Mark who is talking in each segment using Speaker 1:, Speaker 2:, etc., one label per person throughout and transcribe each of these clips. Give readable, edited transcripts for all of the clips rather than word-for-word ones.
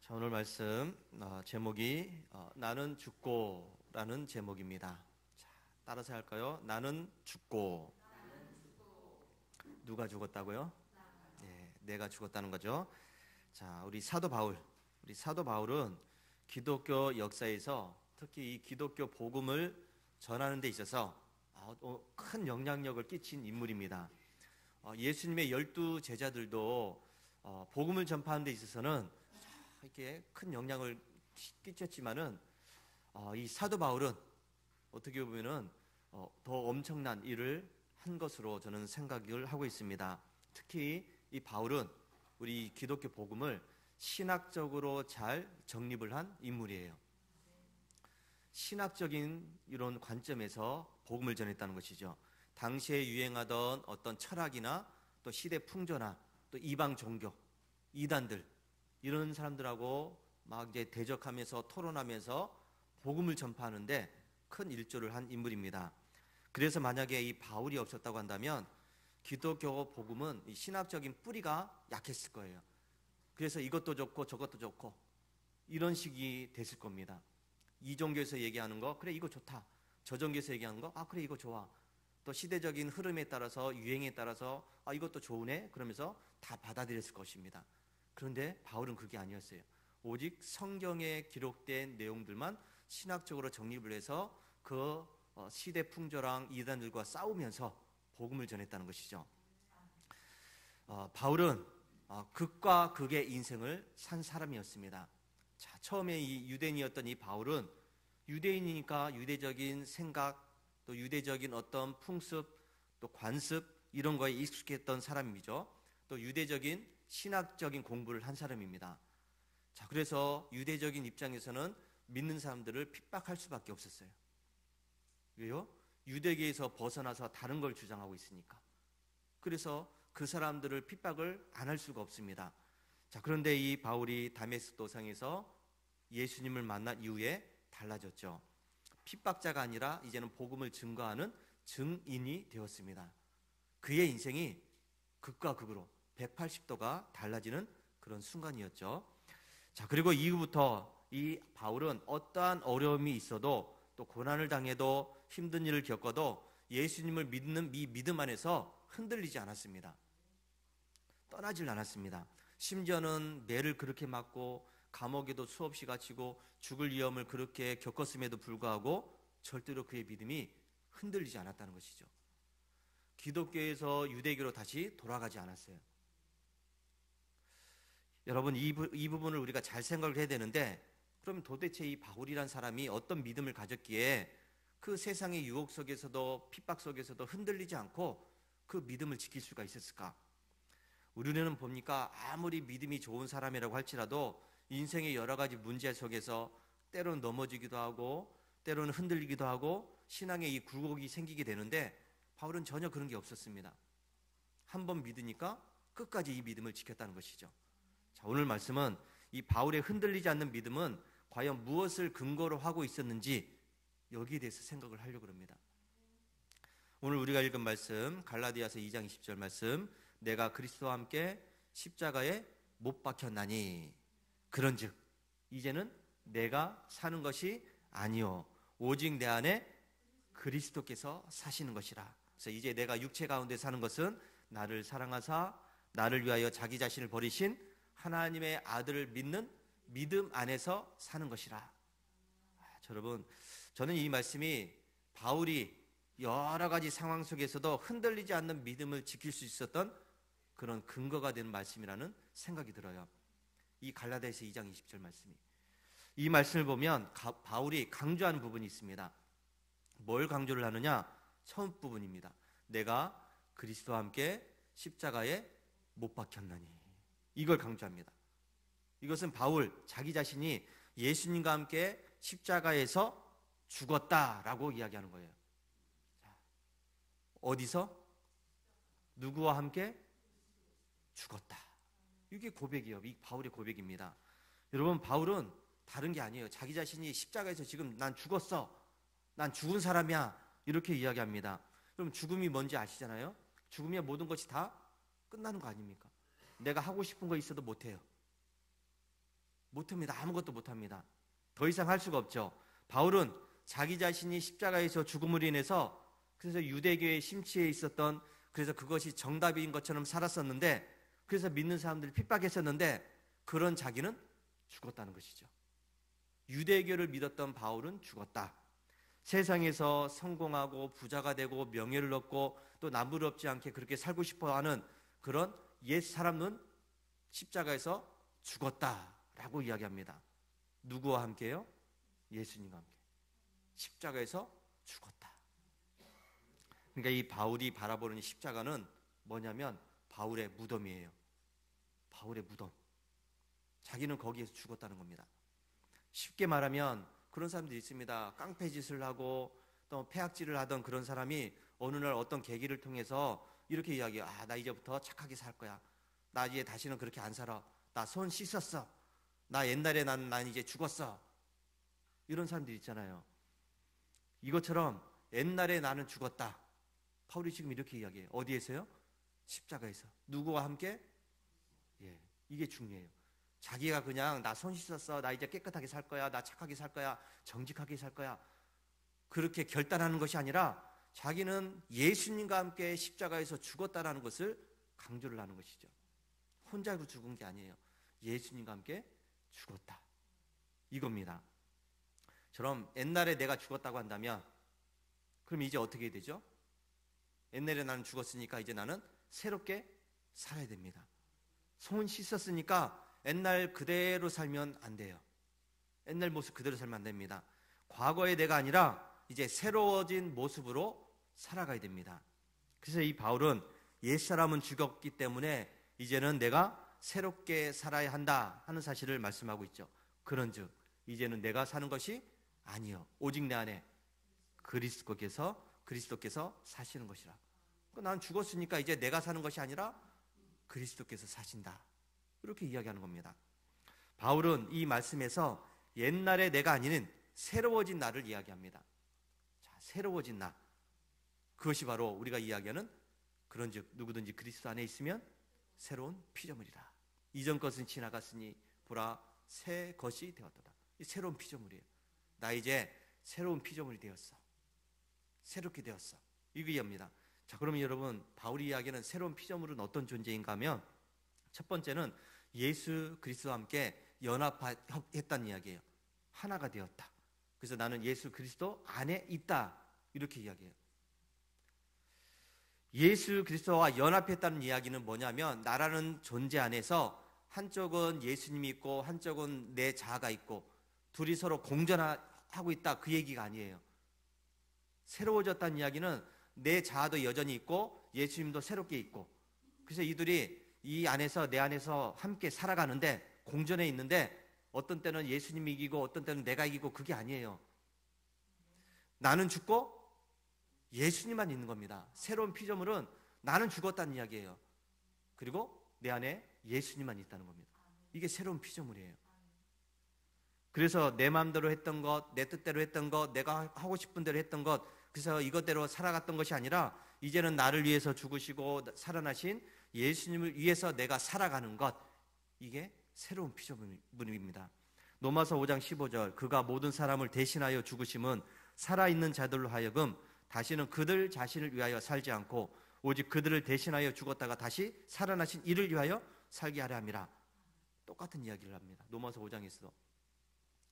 Speaker 1: 자, 오늘 말씀 제목이 나는 죽고라는 제목입니다. 자, 따라서 할까요? 나는 죽고. 누가 죽었다고요? 네, 내가 죽었다는 거죠. 자, 우리 사도 바울은 기독교 역사에서 특히 이 기독교 복음을 전하는 데 있어서 큰 영향력을 끼친 인물입니다. 예수님의 12 제자들도 복음을 전파하는 데 있어서는 이렇게 큰 영향을 끼쳤지만은 이 사도 바울은 어떻게 보면은 더 엄청난 일을 한 것으로 저는 생각을 하고 있습니다. 특히 이 바울은 우리 기독교 복음을 신학적으로 잘 정립을 한 인물이에요. 신학적인 이런 관점에서 복음을 전했다는 것이죠. 당시에 유행하던 어떤 철학이나 또 시대 풍조나 또 이방 종교, 이단들 이런 사람들하고 막 이제 대적하면서 토론하면서 복음을 전파하는데 큰 일조를 한 인물입니다. 그래서 만약에 이 바울이 없었다고 한다면 기독교 복음은 이 신학적인 뿌리가 약했을 거예요. 그래서 이것도 좋고 저것도 좋고 이런 식이 됐을 겁니다. 이 종교에서 얘기하는 거 그래 이거 좋다. 저 종교에서 얘기하는 거 그래 이거 좋아. 또 시대적인 흐름에 따라서 유행에 따라서 이것도 좋으네 그러면서 다 받아들였을 것입니다. 그런데 바울은 그게 아니었어요. 오직 성경에 기록된 내용들만 신학적으로 정립을 해서 그 시대 풍조랑 이단들과 싸우면서 복음을 전했다는 것이죠. 바울은 극과 극의 인생을 산 사람이었습니다. 자, 처음에 이 유대인이었던 이 바울은 유대인이니까 유대적인 생각 또 유대적인 어떤 풍습 또 관습 이런 거에 익숙했던 사람이죠. 또 유대적인 신학적인 공부를 한 사람입니다. 자, 그래서 유대적인 입장에서는 믿는 사람들을 핍박할 수밖에 없었어요. 왜요? 유대계에서 벗어나서 다른 걸 주장하고 있으니까. 그래서 그 사람들을 핍박을 안 할 수가 없습니다. 자, 그런데 이 바울이 다메스크 도상에서 예수님을 만난 이후에 달라졌죠. 핍박자가 아니라 이제는 복음을 증거하는 증인이 되었습니다. 그의 인생이 극과 극으로 180도가 달라지는 그런 순간이었죠. 자, 그리고 이후부터 이 바울은 어떠한 어려움이 있어도 또 고난을 당해도 힘든 일을 겪어도 예수님을 믿는 이 믿음 안에서 흔들리지 않았습니다. 떠나질 않았습니다. 심지어는 매를 그렇게 맞고 감옥에도 수없이 갇히고 죽을 위험을 그렇게 겪었음에도 불구하고 절대로 그의 믿음이 흔들리지 않았다는 것이죠. 기독교에서 유대교로 다시 돌아가지 않았어요. 여러분 이 부분을 우리가 잘 생각을 해야 되는데 그럼 도대체 이 바울이란 사람이 어떤 믿음을 가졌기에 그 세상의 유혹 속에서도 핍박 속에서도 흔들리지 않고 그 믿음을 지킬 수가 있었을까? 우리는 봅니까? 아무리 믿음이 좋은 사람이라고 할지라도 인생의 여러 가지 문제 속에서 때로는 넘어지기도 하고 때로는 흔들리기도 하고 신앙에 이 굴곡이 생기게 되는데 바울은 전혀 그런 게 없었습니다. 한번 믿으니까 끝까지 이 믿음을 지켰다는 것이죠. 자, 오늘 말씀은 이 바울의 흔들리지 않는 믿음은 과연 무엇을 근거로 하고 있었는지 여기에 대해서 생각을 하려고 합니다. 오늘 우리가 읽은 말씀 갈라디아서 2장 20절 말씀 내가 그리스도와 함께 십자가에 못 박혔나니 그런즉 이제는 내가 사는 것이 아니요 오직 내 안에 그리스도께서 사시는 것이라. 그래서 이제 내가 육체 가운데 사는 것은 나를 사랑하사 나를 위하여 자기 자신을 버리신 하나님의 아들을 믿는 믿음 안에서 사는 것이라. 여러분 저는 이 말씀이 바울이 여러 가지 상황 속에서도 흔들리지 않는 믿음을 지킬 수 있었던 그런 근거가 되는 말씀이라는 생각이 들어요. 이 갈라디아서 2장 20절 말씀이 이 말씀을 보면 바울이 강조하는 부분이 있습니다. 뭘 강조를 하느냐? 처음 부분입니다. 내가 그리스도와 함께 십자가에 못 박혔나니 이걸 강조합니다. 이것은 바울 자기 자신이 예수님과 함께 십자가에서 죽었다라고 이야기하는 거예요. 자, 어디서? 누구와 함께? 죽었다. 이게 고백이에요. 이 바울의 고백입니다. 여러분 바울은 다른 게 아니에요. 자기 자신이 십자가에서 지금 난 죽었어. 난 죽은 사람이야. 이렇게 이야기합니다. 그럼 죽음이 뭔지 아시잖아요? 죽으면 모든 것이 다 끝나는 거 아닙니까? 내가 하고 싶은 거 있어도 못해요. 못합니다. 아무것도 못합니다. 더 이상 할 수가 없죠. 바울은 자기 자신이 십자가에서 죽음으로 인해서 그래서 유대교의 심취해 있었던, 그래서 그것이 정답인 것처럼 살았었는데, 그래서 믿는 사람들을 핍박했었는데, 그런 자기는 죽었다는 것이죠. 유대교를 믿었던 바울은 죽었다. 세상에서 성공하고 부자가 되고 명예를 얻고 또 남부럽지 않게 그렇게 살고 싶어하는 그런 옛 사람은 십자가에서 죽었다라고 이야기합니다. 누구와 함께요? 예수님과 함께 십자가에서 죽었다. 그러니까 이 바울이 바라보는 십자가는 뭐냐면 바울의 무덤이에요. 바울의 무덤. 자기는 거기에서 죽었다는 겁니다. 쉽게 말하면 그런 사람들이 있습니다. 깡패짓을 하고 또 폐악질을 하던 그런 사람이 어느 날 어떤 계기를 통해서 이렇게 이야기해요. 나 이제부터 착하게 살 거야. 나 이제 다시는 그렇게 안 살아. 나 손 씻었어. 나 옛날에 난 이제 죽었어. 이런 사람들이 있잖아요. 이것처럼 옛날에 나는 죽었다. 바울이 지금 이렇게 이야기해요. 어디에서요? 십자가에서. 누구와 함께? 이게 중요해요. 자기가 그냥 나 손 씻었어. 나 이제 깨끗하게 살 거야. 나 착하게 살 거야. 정직하게 살 거야. 그렇게 결단하는 것이 아니라 자기는 예수님과 함께 십자가에서 죽었다라는 것을 강조를 하는 것이죠. 혼자로 죽은 게 아니에요. 예수님과 함께 죽었다. 이겁니다. 저럼 옛날에 내가 죽었다고 한다면 그럼 이제 어떻게 되죠? 옛날에 나는 죽었으니까 이제 나는 새롭게 살아야 됩니다. 손 씻었으니까 옛날 그대로 살면 안 돼요. 옛날 모습 그대로 살면 안 됩니다. 과거의 내가 아니라 이제 새로워진 모습으로 살아가야 됩니다. 그래서 이 바울은 옛사람은 죽었기 때문에 이제는 내가 새롭게 살아야 한다 하는 사실을 말씀하고 있죠. 그런즉 이제는 내가 사는 것이 아니요 오직 내 안에 그리스도께서 사시는 것이라. 난 죽었으니까 이제 내가 사는 것이 아니라 그리스도께서 사신다. 이렇게 이야기하는 겁니다. 바울은 이 말씀에서 옛날의 내가 아닌 새로워진 나를 이야기합니다. 자, 새로워진 나. 그것이 바로 우리가 이야기하는 그런즉 누구든지 그리스도 안에 있으면 새로운 피조물이라. 이전 것은 지나갔으니 보라 새 것이 되었도다. 이 새로운 피조물이에요. 나 이제 새로운 피조물이 되었어. 새롭게 되었어. 이거입니다. 자, 그러면 여러분 바울이 이야기하는 새로운 피조물은 어떤 존재인가 하면 첫 번째는 예수 그리스도와 함께 연합했다는 이야기예요. 하나가 되었다. 그래서 나는 예수 그리스도 안에 있다. 이렇게 이야기해요. 예수 그리스도와 연합했다는 이야기는 뭐냐면 나라는 존재 안에서 한쪽은 예수님이 있고 한쪽은 내 자아가 있고 둘이 서로 공존하고 있다. 그 얘기가 아니에요. 새로워졌다는 이야기는 내 자아도 여전히 있고 예수님도 새롭게 있고 그래서 이들이 이 안에서 내 안에서 함께 살아가는데 공존해 있는데 어떤 때는 예수님이 이기고 어떤 때는 내가 이기고 그게 아니에요. 나는 죽고 예수님만 있는 겁니다. 새로운 피조물은 나는 죽었다는 이야기예요. 그리고 내 안에 예수님만 있다는 겁니다. 이게 새로운 피조물이에요. 그래서 내 마음대로 했던 것, 내 뜻대로 했던 것, 내가 하고 싶은 대로 했던 것, 그래서 이것대로 살아갔던 것이 아니라 이제는 나를 위해서 죽으시고 살아나신 예수님을 위해서 내가 살아가는 것, 이게 새로운 피조물입니다. 로마서 5장 15절 그가 모든 사람을 대신하여 죽으심은 살아있는 자들로 하여금 다시는 그들 자신을 위하여 살지 않고 오직 그들을 대신하여 죽었다가 다시 살아나신 이를 위하여 살게 하려 함이라. 똑같은 이야기를 합니다. 로마서 5장에서도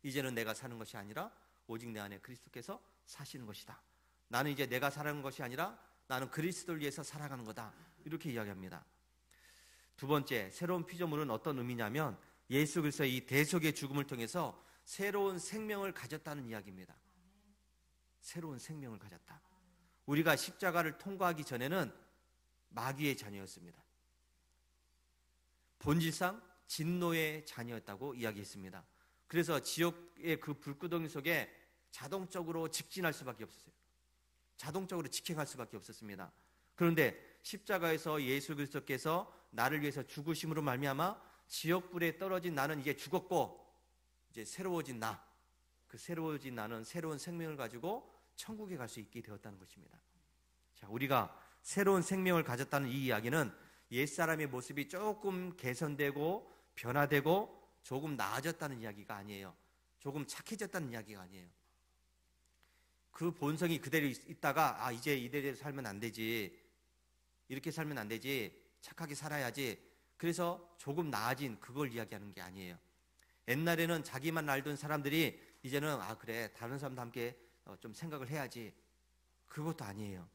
Speaker 1: 이제는 내가 사는 것이 아니라 오직 내 안에 그리스도께서 사시는 것이다. 나는 이제 내가 살아가는 것이 아니라 나는 그리스도를 위해서 살아가는 거다. 이렇게 이야기합니다. 두 번째, 새로운 피조물은 어떤 의미냐면 예수 그리스도의 이 대속의 죽음을 통해서 새로운 생명을 가졌다는 이야기입니다. 새로운 생명을 가졌다. 우리가 십자가를 통과하기 전에는 마귀의 자녀였습니다. 본질상 진노의 자녀였다고 이야기했습니다. 그래서 지옥의 그 불구덩이 속에 자동적으로 직진할 수밖에 없었어요. 자동적으로 직행할 수밖에 없었습니다. 그런데 십자가에서 예수 그리스도께서 나를 위해서 죽으심으로 말미암아 지옥불에 떨어진 나는 이제 죽었고 이제 새로워진 나, 그 새로워진 나는 새로운 생명을 가지고 천국에 갈 수 있게 되었다는 것입니다. 자, 우리가 새로운 생명을 가졌다는 이 이야기는 옛사람의 모습이 조금 개선되고 변화되고 조금 나아졌다는 이야기가 아니에요. 조금 착해졌다는 이야기가 아니에요. 그 본성이 그대로 있다가 이제 이대로 살면 안 되지, 이렇게 살면 안 되지, 착하게 살아야지, 그래서 조금 나아진 그걸 이야기하는 게 아니에요. 옛날에는 자기만 알던 사람들이 이제는 그래, 다른 사람도 함께 좀 생각을 해야지, 그것도 아니에요.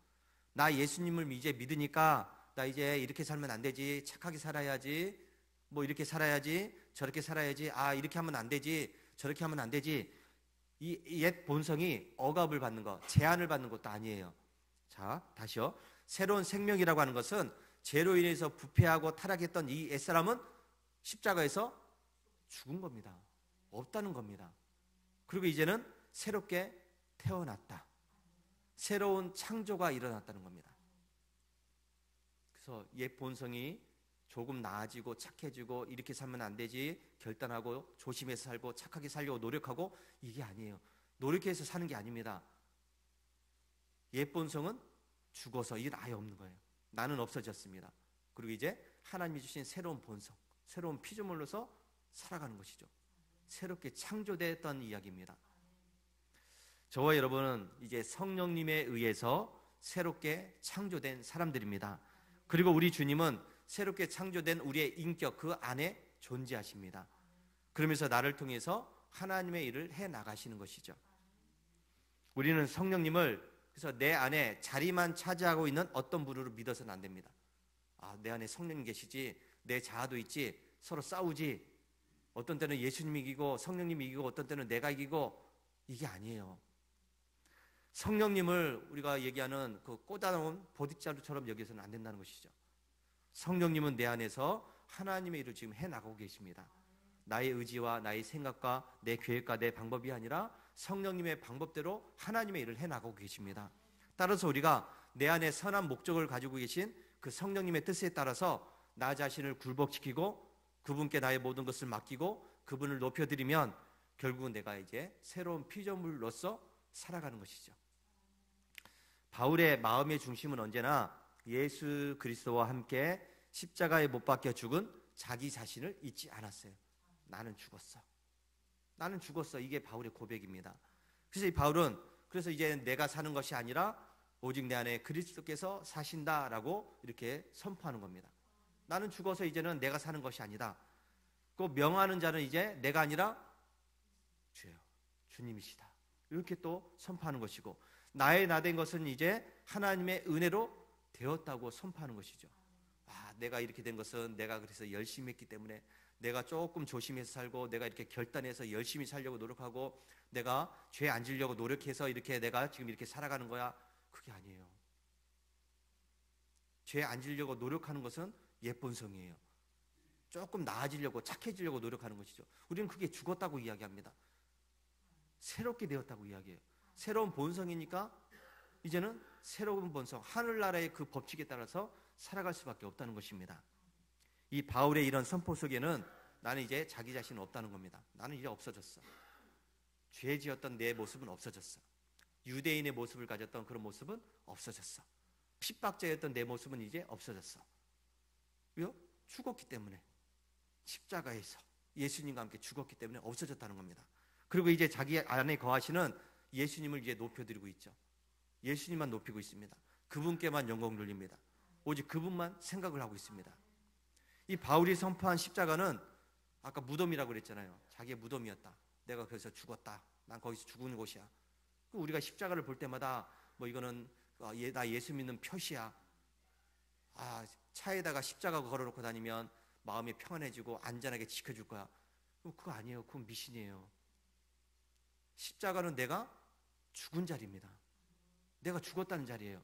Speaker 1: 나 예수님을 이제 믿으니까 나 이제 이렇게 살면 안 되지, 착하게 살아야지, 뭐 이렇게 살아야지, 저렇게 살아야지, 이렇게 하면 안 되지, 저렇게 하면 안 되지, 이 옛 본성이 억압을 받는 것, 제한을 받는 것도 아니에요. 자, 다시요. 새로운 생명이라고 하는 것은 죄로 인해서 부패하고 타락했던 이 옛사람은 십자가에서 죽은 겁니다. 없다는 겁니다. 그리고 이제는 새롭게 태어났다. 새로운 창조가 일어났다는 겁니다. 그래서 옛 본성이 조금 나아지고 착해지고 이렇게 살면 안 되지, 결단하고 조심해서 살고 착하게 살려고 노력하고, 이게 아니에요. 노력해서 사는 게 아닙니다. 옛 본성은 죽어서 이건 아예 없는 거예요. 나는 없어졌습니다. 그리고 이제 하나님이 주신 새로운 본성, 새로운 피조물로서 살아가는 것이죠. 새롭게 창조됐던 이야기입니다. 저와 여러분은 이제 성령님에 의해서 새롭게 창조된 사람들입니다. 그리고 우리 주님은 새롭게 창조된 우리의 인격 그 안에 존재하십니다. 그러면서 나를 통해서 하나님의 일을 해 나가시는 것이죠. 우리는 성령님을 그래서 내 안에 자리만 차지하고 있는 어떤 분으로 믿어서는 안 됩니다. 내 안에 성령님 계시지, 내 자아도 있지, 서로 싸우지, 어떤 때는 예수님이 이기고 성령님이 이기고 어떤 때는 내가 이기고, 이게 아니에요. 성령님을 우리가 얘기하는 그 꽂아놓은 보릿자루처럼 여기서는 안 된다는 것이죠. 성령님은 내 안에서 하나님의 일을 지금 해나가고 계십니다. 나의 의지와 나의 생각과 내 계획과 내 방법이 아니라 성령님의 방법대로 하나님의 일을 해나가고 계십니다. 따라서 우리가 내 안에 선한 목적을 가지고 계신 그 성령님의 뜻에 따라서 나 자신을 굴복시키고 그분께 나의 모든 것을 맡기고 그분을 높여드리면 결국은 내가 이제 새로운 피조물로서 살아가는 것이죠. 바울의 마음의 중심은 언제나 예수 그리스도와 함께 십자가에 못 박혀 죽은 자기 자신을 잊지 않았어요. 나는 죽었어. 나는 죽었어. 이게 바울의 고백입니다. 그래서 이 바울은 그래서 이제 내가 사는 것이 아니라 오직 내 안에 그리스도께서 사신다라고 이렇게 선포하는 겁니다. 나는 죽어서 이제는 내가 사는 것이 아니다. 그 명하는 자는 이제 내가 아니라 주여, 주님이시다. 이렇게 또 선포하는 것이고, 나의 나 된 것은 이제 하나님의 은혜로 되었다고 선포하는 것이죠. 내가 이렇게 된 것은 내가 그래서 열심히 했기 때문에, 내가 조금 조심해서 살고 내가 이렇게 결단해서 열심히 살려고 노력하고 내가 죄 안 지려고 노력해서 이렇게 내가 지금 이렇게 살아가는 거야. 그게 아니에요. 죄 안 지려고 노력하는 것은 옛 본성이에요. 조금 나아지려고 착해지려고 노력하는 것이죠. 우리는 그게 죽었다고 이야기합니다. 새롭게 되었다고 이야기해요. 새로운 본성이니까 이제는 새로운 본성, 하늘나라의 그 법칙에 따라서 살아갈 수밖에 없다는 것입니다. 이 바울의 이런 선포 속에는 나는 이제 자기 자신은 없다는 겁니다. 나는 이제 없어졌어. 죄 지었던 내 모습은 없어졌어. 유대인의 모습을 가졌던 그런 모습은 없어졌어. 핍박자였던 내 모습은 이제 없어졌어. 왜요? 죽었기 때문에. 십자가에서 예수님과 함께 죽었기 때문에 없어졌다는 겁니다. 그리고 이제 자기 안에 거하시는 예수님을 이제 높여드리고 있죠. 예수님만 높이고 있습니다. 그분께만 영광 돌립니다. 오직 그분만 생각을 하고 있습니다. 이 바울이 선포한 십자가는 아까 무덤이라고 그랬잖아요. 자기의 무덤이었다. 내가 그래서 죽었다. 난 거기서 죽은 곳이야. 우리가 십자가를 볼 때마다 뭐 이거는 나 예수 믿는 표시야. 차에다가 십자가 걸어놓고 다니면 마음이 평안해지고 안전하게 지켜줄 거야. 그거 아니에요. 그건 미신이에요. 십자가는 내가 죽은 자리입니다. 내가 죽었다는 자리예요.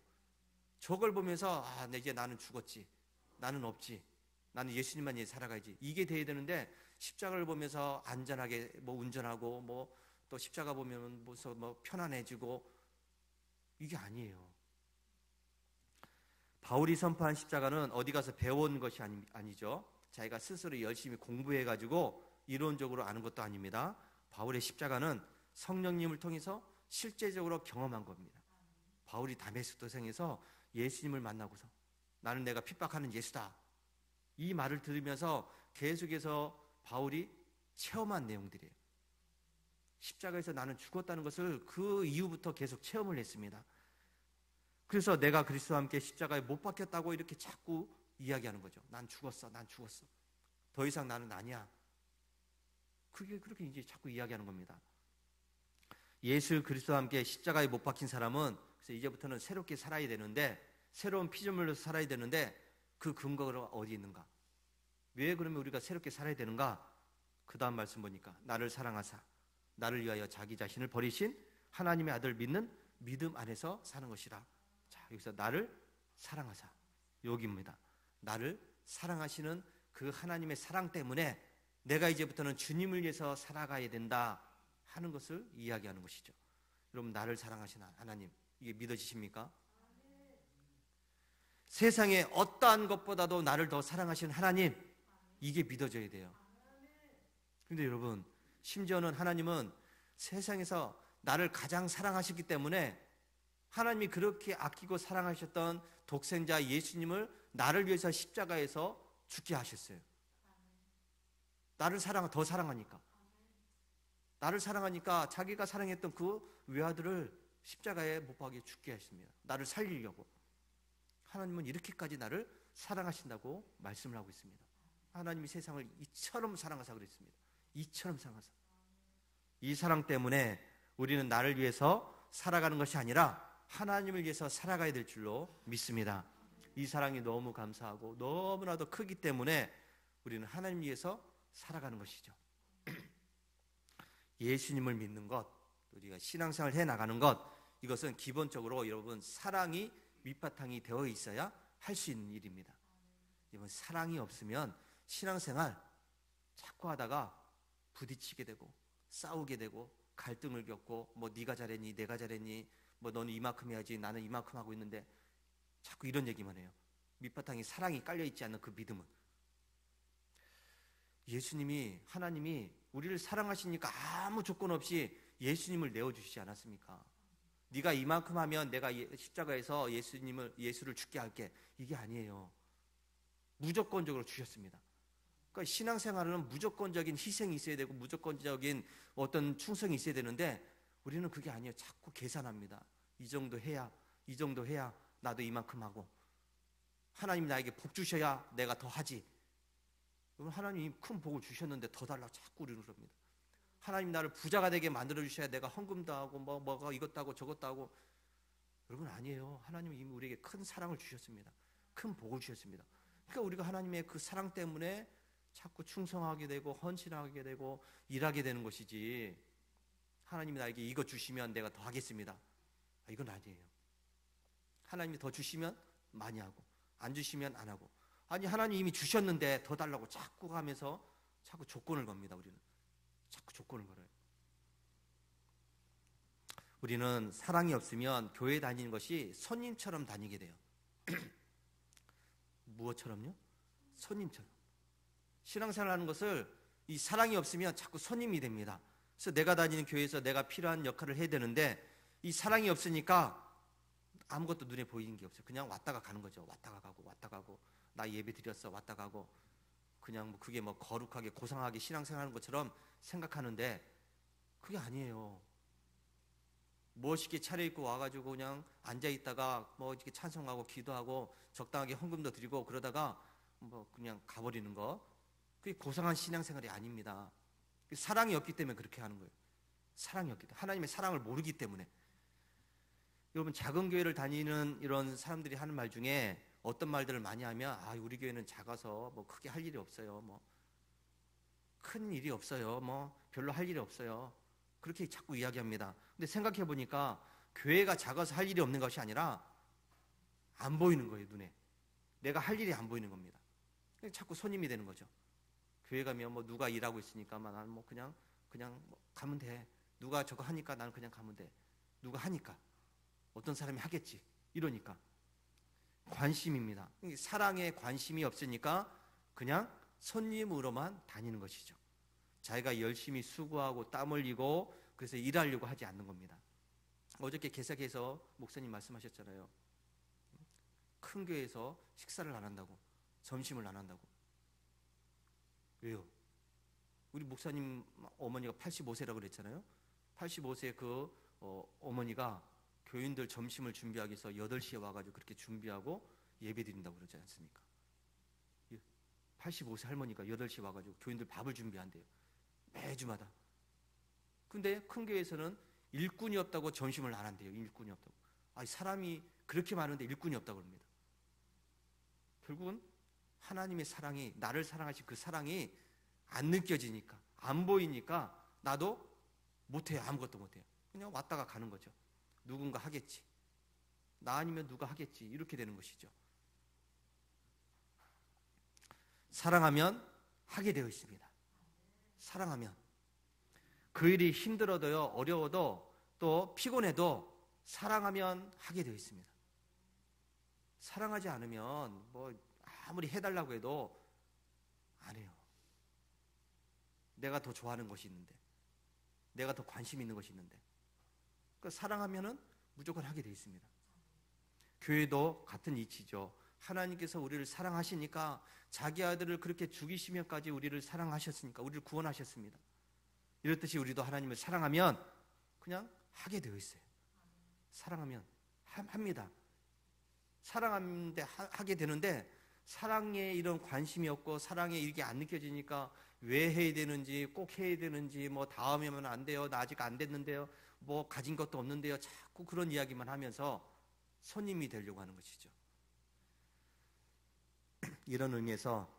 Speaker 1: 저걸 보면서 이제 나는 죽었지. 나는 없지. 나는 예수님만 이제 살아가야지. 이게 돼야 되는데 십자가를 보면서 안전하게 뭐 운전하고 뭐 또 십자가 보면 뭐 편안해지고 이게 아니에요. 바울이 선포한 십자가는 어디 가서 배운 것이 아니죠. 자기가 스스로 열심히 공부해가지고 이론적으로 아는 것도 아닙니다. 바울의 십자가는 성령님을 통해서 실제적으로 경험한 겁니다. 바울이 다메섹 도상에서 예수님을 만나고서 나는 내가 핍박하는 예수다. 이 말을 들으면서 계속해서 바울이 체험한 내용들이에요. 십자가에서 나는 죽었다는 것을 그 이후부터 계속 체험을 했습니다. 그래서 내가 그리스도와 함께 십자가에 못 박혔다고 이렇게 자꾸 이야기하는 거죠. 난 죽었어, 난 죽었어. 더 이상 나는 아니야. 그게 그렇게 이제 자꾸 이야기하는 겁니다. 예수 그리스도와 함께 십자가에 못 박힌 사람은 그래서 이제부터는 새롭게 살아야 되는데, 새로운 피조물로 살아야 되는데 그 근거가 어디 있는가? 왜 그러면 우리가 새롭게 살아야 되는가? 그 다음 말씀 보니까 나를 사랑하사 나를 위하여 자기 자신을 버리신 하나님의 아들 믿는 믿음 안에서 사는 것이라. 자, 여기서 나를 사랑하사, 여기입니다. 나를 사랑하시는 그 하나님의 사랑 때문에 내가 이제부터는 주님을 위해서 살아가야 된다 하는 것을 이야기하는 것이죠. 여러분, 나를 사랑하시는 하나님, 이게 믿어지십니까? 세상에 어떠한 것보다도 나를 더 사랑하시는 하나님, 이게 믿어져야 돼요. 그런데 여러분, 심지어는 하나님은 세상에서 나를 가장 사랑하시기 때문에 하나님이 그렇게 아끼고 사랑하셨던 독생자 예수님을 나를 위해서 십자가에서 죽게 하셨어요. 나를 더 사랑하니까. 나를 사랑하니까 자기가 사랑했던 그 외아들을 십자가에 못 박게 죽게 하십니다. 나를 살리려고. 하나님은 이렇게까지 나를 사랑하신다고 말씀을 하고 있습니다. 하나님이 세상을 이처럼 사랑하사 그랬습니다. 이처럼 사랑하사. 이 사랑 때문에 우리는 나를 위해서 살아가는 것이 아니라 하나님을 위해서 살아가야 될 줄로 믿습니다. 이 사랑이 너무 감사하고 너무나도 크기 때문에 우리는 하나님 위해서 살아가는 것이죠. 예수님을 믿는 것, 우리가 신앙생활을 해나가는 것, 이것은 기본적으로 여러분 사랑이 밑바탕이 되어 있어야 할 수 있는 일입니다. 여러분, 사랑이 없으면 신앙생활 자꾸 하다가 부딪히게 되고 싸우게 되고 갈등을 겪고 뭐 네가 잘했니 내가 잘했니 뭐 너는 이만큼 해야지 나는 이만큼 하고 있는데 자꾸 이런 얘기만 해요. 밑바탕에 사랑이 깔려있지 않는 그 믿음은. 예수님이, 하나님이 우리를 사랑하시니까 아무 조건 없이 예수님을 내어주시지 않았습니까? 네가 이만큼 하면 내가 십자가에서 예수를 죽게 할게. 이게 아니에요. 무조건적으로 주셨습니다. 그러니까 신앙생활은 무조건적인 희생이 있어야 되고 무조건적인 어떤 충성이 있어야 되는데 우리는 그게 아니에요. 자꾸 계산합니다. 이 정도 해야 나도 이만큼 하고 하나님 나에게 복 주셔야 내가 더 하지. 하나님이 큰 복을 주셨는데 더 달라고 자꾸 우리는 그럽니다. 하나님 나를 부자가 되게 만들어 주셔야 내가 헌금도 하고 뭐가 이것도 하고 저것도 하고. 여러분, 아니에요. 하나님은 이미 우리에게 큰 사랑을 주셨습니다. 큰 복을 주셨습니다. 그러니까 우리가 하나님의 그 사랑 때문에 자꾸 충성하게 되고 헌신하게 되고 일하게 되는 것이지, 하나님이 나에게 이거 주시면 내가 더 하겠습니다, 이건 아니에요. 하나님이 더 주시면 많이 하고 안 주시면 안 하고. 아니, 하나님 이미 주셨는데 더 달라고 자꾸 가면서 자꾸 조건을 겁니다. 우리는 자꾸 조건을 걸어요. 우리는 사랑이 없으면 교회 다니는 것이 손님처럼 다니게 돼요. 무엇처럼요? 손님처럼. 신앙생활하는 것을 이 사랑이 없으면 자꾸 손님이 됩니다. 그래서 내가 다니는 교회에서 내가 필요한 역할을 해야 되는데 이 사랑이 없으니까 아무것도 눈에 보이는 게 없어요. 그냥 왔다가 가는 거죠. 왔다가 가고 나 예배 드렸어 왔다 가고 그냥 뭐 그게 뭐 거룩하게 고상하게 신앙생활하는 것처럼 생각하는데 그게 아니에요. 멋있게 차려입고 와가지고 그냥 앉아있다가 뭐 이렇게 찬송하고 기도하고 적당하게 헌금도 드리고 그러다가 뭐 그냥 가버리는 거, 그게 고상한 신앙생활이 아닙니다. 사랑이 없기 때문에 그렇게 하는 거예요. 사랑이 없기 때문에, 하나님의 사랑을 모르기 때문에. 여러분, 작은 교회를 다니는 이런 사람들이 하는 말 중에 어떤 말들을 많이 하면 우리 교회는 작아서 뭐 크게 할 일이 없어요, 뭐 큰 일이 없어요, 뭐 별로 할 일이 없어요, 그렇게 자꾸 이야기합니다. 근데 생각해 보니까 교회가 작아서 할 일이 없는 것이 아니라 안 보이는 거예요. 눈에 내가 할 일이 안 보이는 겁니다. 자꾸 손님이 되는 거죠. 교회 가면 뭐 누가 일하고 있으니까 나는 뭐 그냥 뭐 가면 돼. 누가 저거 하니까 나는 그냥 가면 돼. 누가 하니까 어떤 사람이 하겠지 이러니까. 관심입니다. 사랑에 관심이 없으니까 그냥 손님으로만 다니는 것이죠. 자기가 열심히 수고하고 땀 흘리고 그래서 일하려고 하지 않는 겁니다. 어저께 개석에서 목사님 말씀하셨잖아요. 큰 교회에서 식사를 안 한다고, 점심을 안 한다고. 왜요? 우리 목사님 어머니가 85세라고 그랬잖아요. 85세 그 어머니가 교인들 점심을 준비하기 위해서 8시에 와가지고 그렇게 준비하고 예배 드린다고 그러지 않습니까? 85세 할머니가 8시에 와가지고 교인들 밥을 준비한대요. 매주마다. 근데 큰 교회에서는 일꾼이 없다고 점심을 안 한대요. 일꾼이 없다고. 아니, 사람이 그렇게 많은데 일꾼이 없다고 합니다. 결국은 하나님의 사랑이, 나를 사랑하신 그 사랑이 안 느껴지니까, 안 보이니까 나도 못해요. 아무것도 못해요. 그냥 왔다가 가는 거죠. 누군가 하겠지. 나 아니면 누가 하겠지. 이렇게 되는 것이죠. 사랑하면 하게 되어 있습니다. 사랑하면. 그 일이 힘들어도요, 어려워도 또 피곤해도 사랑하면 하게 되어 있습니다. 사랑하지 않으면 뭐 아무리 해달라고 해도 안 해요. 내가 더 좋아하는 것이 있는데, 내가 더 관심 있는 것이 있는데, 그러니까 사랑하면은 무조건 하게 되어 있습니다. 교회도 같은 이치죠. 하나님께서 우리를 사랑하시니까 자기 아들을 그렇게 죽이시면까지 우리를 사랑하셨으니까 우리를 구원하셨습니다. 이렇듯이 우리도 하나님을 사랑하면 그냥 하게 되어 있어요. 사랑하면 합니다. 사랑하는데 하게 되는데, 사랑에 이런 관심이 없고 사랑에 이게 안 느껴지니까 왜 해야 되는지, 꼭 해야 되는지, 뭐 다음에 하면 안 돼요, 나 아직 안 됐는데요, 뭐 가진 것도 없는데요, 자꾸 그런 이야기만 하면서 손님이 되려고 하는 것이죠. 이런 의미에서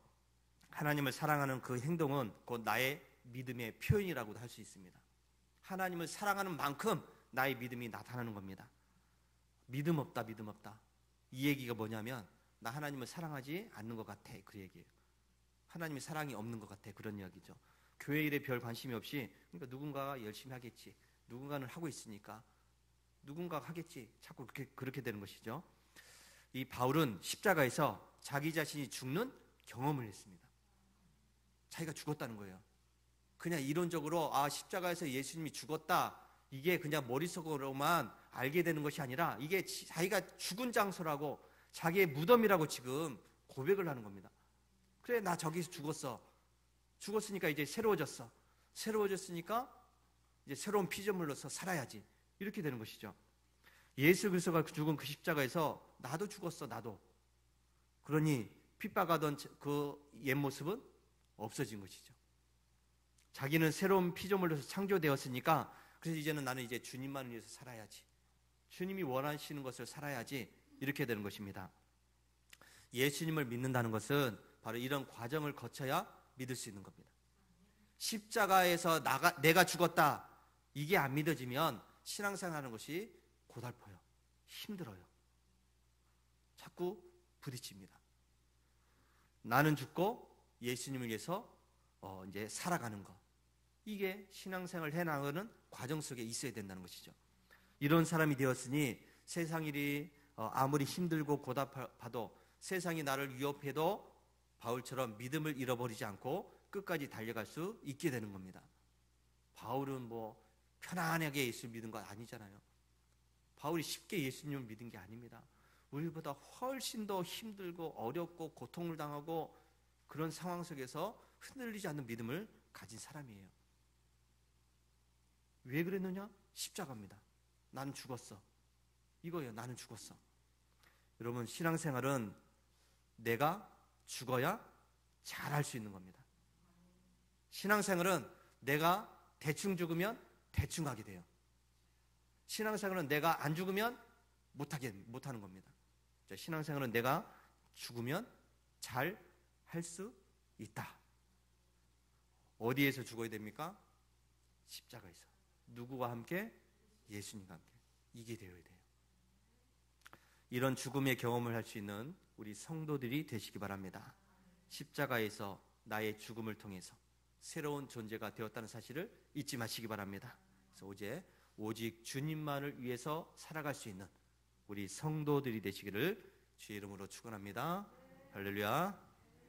Speaker 1: 하나님을 사랑하는 그 행동은 곧 나의 믿음의 표현이라고도 할 수 있습니다. 하나님을 사랑하는 만큼 나의 믿음이 나타나는 겁니다. 믿음 없다, 믿음 없다. 이 얘기가 뭐냐면, 나 하나님을 사랑하지 않는 것 같아, 그 얘기예요. 하나님의 사랑이 없는 것 같아, 그런 이야기죠. 교회 일에 별 관심이 없이, 그러니까 누군가가 열심히 하겠지, 누군가는 하고 있으니까 누군가가 하겠지, 자꾸 그렇게 되는 것이죠. 이 바울은 십자가에서 자기 자신이 죽는 경험을 했습니다. 자기가 죽었다는 거예요. 그냥 이론적으로 십자가에서 예수님이 죽었다, 이게 그냥 머릿속으로만 알게 되는 것이 아니라 이게 자기가 죽은 장소라고, 자기의 무덤이라고 지금 고백을 하는 겁니다. 그래, 나 저기서 죽었어. 죽었으니까 이제 새로워졌어. 새로워졌으니까 이제 새로운 피조물로서 살아야지. 이렇게 되는 것이죠. 예수 그리스도가 죽은 그 십자가에서 나도 죽었어, 나도. 그러니 핍박하던 그 옛 모습은 없어진 것이죠. 자기는 새로운 피조물로서 창조되었으니까, 그래서 이제는 나는 이제 주님만을 위해서 살아야지, 주님이 원하시는 것을 살아야지, 이렇게 되는 것입니다. 예수님을 믿는다는 것은 바로 이런 과정을 거쳐야 믿을 수 있는 겁니다. 십자가에서 내가 죽었다, 이게 안 믿어지면 신앙생활하는 것이 고달퍼요. 힘들어요. 자꾸 부딪힙니다. 나는 죽고 예수님을 위해서 이제 살아가는 것, 이게 신앙생활을 해나가는 과정 속에 있어야 된다는 것이죠. 이런 사람이 되었으니 세상 일이 아무리 힘들고 고달파도, 세상이 나를 위협해도 바울처럼 믿음을 잃어버리지 않고 끝까지 달려갈 수 있게 되는 겁니다. 바울은 뭐 편안하게 예수를 믿은 거 아니잖아요. 바울이 쉽게 예수님을 믿은 게 아닙니다. 우리보다 훨씬 더 힘들고 어렵고 고통을 당하고 그런 상황 속에서 흔들리지 않는 믿음을 가진 사람이에요. 왜 그랬느냐? 십자가입니다. 나는 죽었어. 이거예요. 나는 죽었어. 여러분, 신앙생활은 내가 죽어야 잘할 수 있는 겁니다. 신앙생활은 내가 대충 죽으면 대충 하게 돼요. 신앙생활은 내가 안 죽으면 못하는 겁니다. 신앙생활은 내가 죽으면 잘 할 수 있다. 어디에서 죽어야 됩니까? 십자가에서. 누구와 함께? 예수님과 함께. 이게 되어야 돼요. 이런 죽음의 경험을 할 수 있는 우리 성도들이 되시기 바랍니다. 십자가에서 나의 죽음을 통해서 새로운 존재가 되었다는 사실을 잊지 마시기 바랍니다. 그래서 오직 주님만을 위해서 살아갈 수 있는 우리 성도들이 되시기를 주의 이름으로 축원합니다. 할렐루야.